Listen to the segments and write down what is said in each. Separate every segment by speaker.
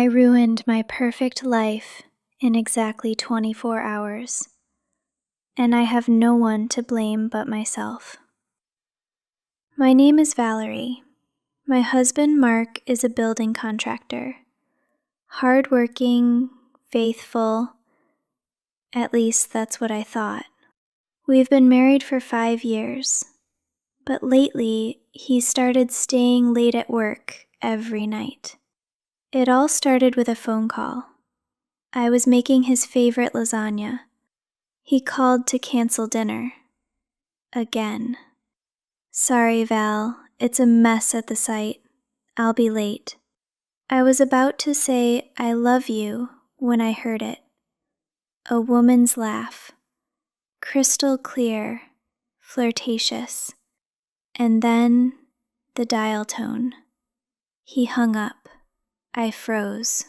Speaker 1: I ruined my perfect life in exactly 24 hours, and I have no one to blame but myself. My name is Valerie. My husband Mark is a building contractor. Hardworking, faithful, at least that's what I thought. We've been married for 5 years, but lately he started staying late at work every night. It all started with a phone call. I was making his favorite lasagna. He called to cancel dinner. Again. Sorry, Val, it's a mess at the site. I'll be late. I was about to say I love you when I heard it. A woman's laugh. Crystal clear, flirtatious. And then the dial tone. He hung up. I froze.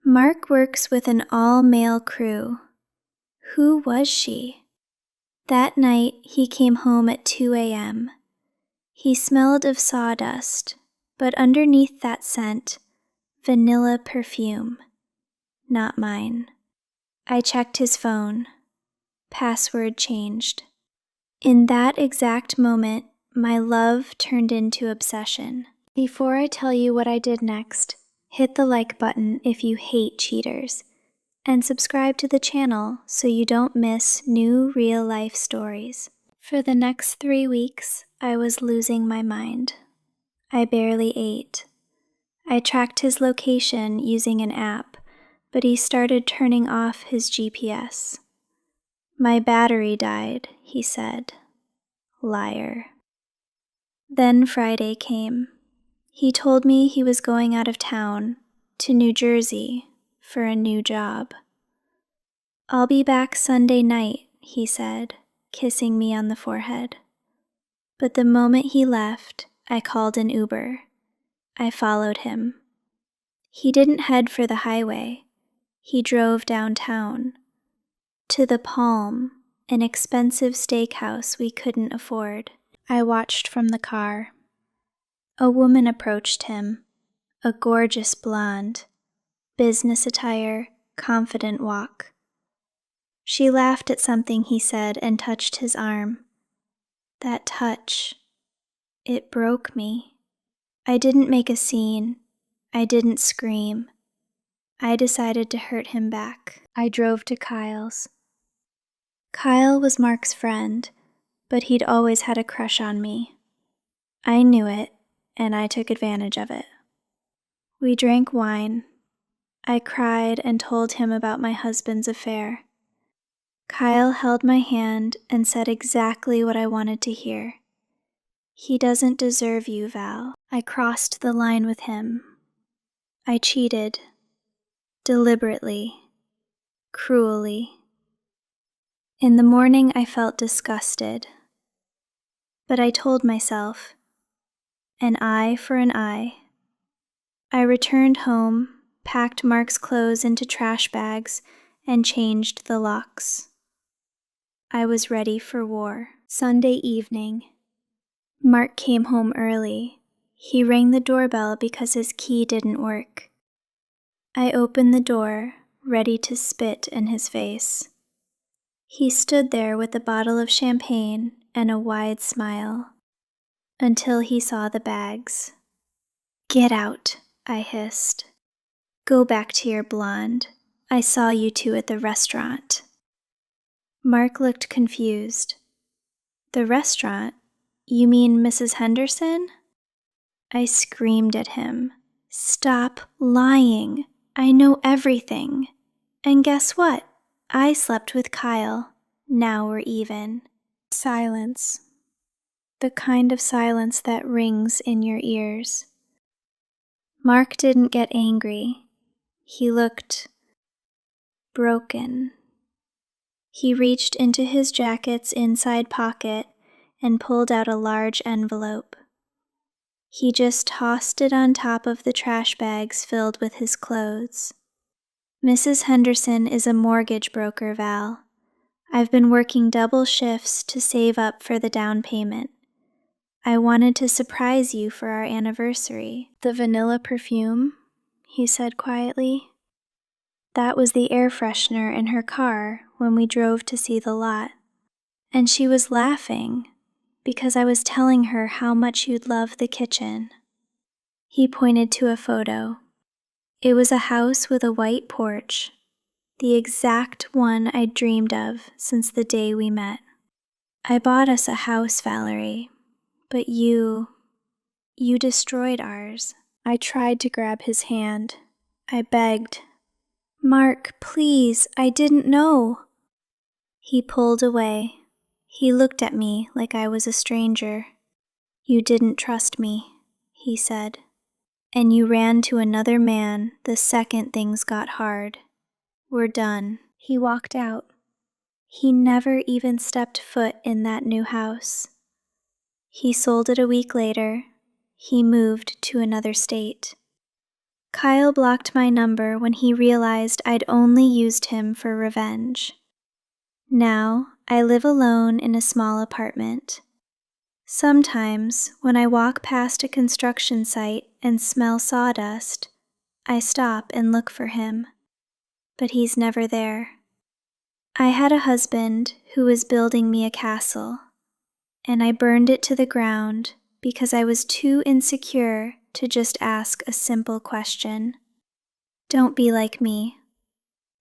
Speaker 1: Mark works with an all-male crew. Who was she? That night, he came home at 2 a.m. He smelled of sawdust, but underneath that scent, vanilla perfume. Not mine. I checked his phone. Password changed. In that exact moment, my love turned into obsession. Before I tell you what I did next, hit the like button if you hate cheaters, and subscribe to the channel so you don't miss new real-life stories. For the next 3 weeks, I was losing my mind. I barely ate. I tracked his location using an app, but he started turning off his GPS. My battery died, he said. Liar. Then Friday came. He told me he was going out of town, to New Jersey, for a new job. I'll be back Sunday night, he said, kissing me on the forehead. But the moment he left, I called an Uber. I followed him. He didn't head for the highway. He drove downtown, to the Palm, an expensive steakhouse we couldn't afford. I watched from the car. A woman approached him, a gorgeous blonde, business attire, confident walk. She laughed at something he said and touched his arm. That touch, it broke me. I didn't make a scene. I didn't scream. I decided to hurt him back. I drove to Kyle's. Kyle was Mark's friend, but he'd always had a crush on me. I knew it, and I took advantage of it. We drank wine. I cried and told him about my husband's affair. Kyle held my hand and said exactly what I wanted to hear. He doesn't deserve you, Val. I crossed the line with him. I cheated. Deliberately. Cruelly. In the morning, I felt disgusted. But I told myself, an eye for an eye. I returned home, packed Mark's clothes into trash bags, and changed the locks. I was ready for war. Sunday evening. Mark came home early. He rang the doorbell because his key didn't work. I opened the door, ready to spit in his face. He stood there with a bottle of champagne and a wide smile, until he saw the bags. Get out, I hissed. Go back to your blonde. I saw you two at the restaurant. Mark looked confused. The restaurant? You mean Mrs. Henderson? I screamed at him. Stop lying. I know everything. And guess what? I slept with Kyle. Now we're even. Silence. The kind of silence that rings in your ears. Mark didn't get angry. He looked broken. He reached into his jacket's inside pocket and pulled out a large envelope. He just tossed it on top of the trash bags filled with his clothes. Mrs. Henderson is a mortgage broker, Val. I've been working double shifts to save up for the down payment. I wanted to surprise you for our anniversary. The vanilla perfume? he said quietly. That was the air freshener in her car when we drove to see the lot. And she was laughing because I was telling her how much you'd love the kitchen. He pointed to a photo. It was a house with a white porch, the exact one I'd dreamed of since the day we met. I bought us a house, Valerie, but you destroyed ours. I tried to grab his hand. I begged, Mark, please, I didn't know. He pulled away. He looked at me like I was a stranger. You didn't trust me, he said, and you ran to another man the second things got hard. We're done. He walked out. He never even stepped foot in that new house. He sold it a week later. He moved to another state. Kyle blocked my number when he realized I'd only used him for revenge. Now I live alone in a small apartment. Sometimes, when I walk past a construction site and smell sawdust, I stop and look for him, but he's never there. I had a husband who was building me a castle, and I burned it to the ground because I was too insecure to just ask a simple question. Don't be like me.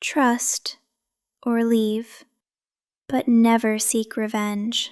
Speaker 1: Trust or leave, but never seek revenge.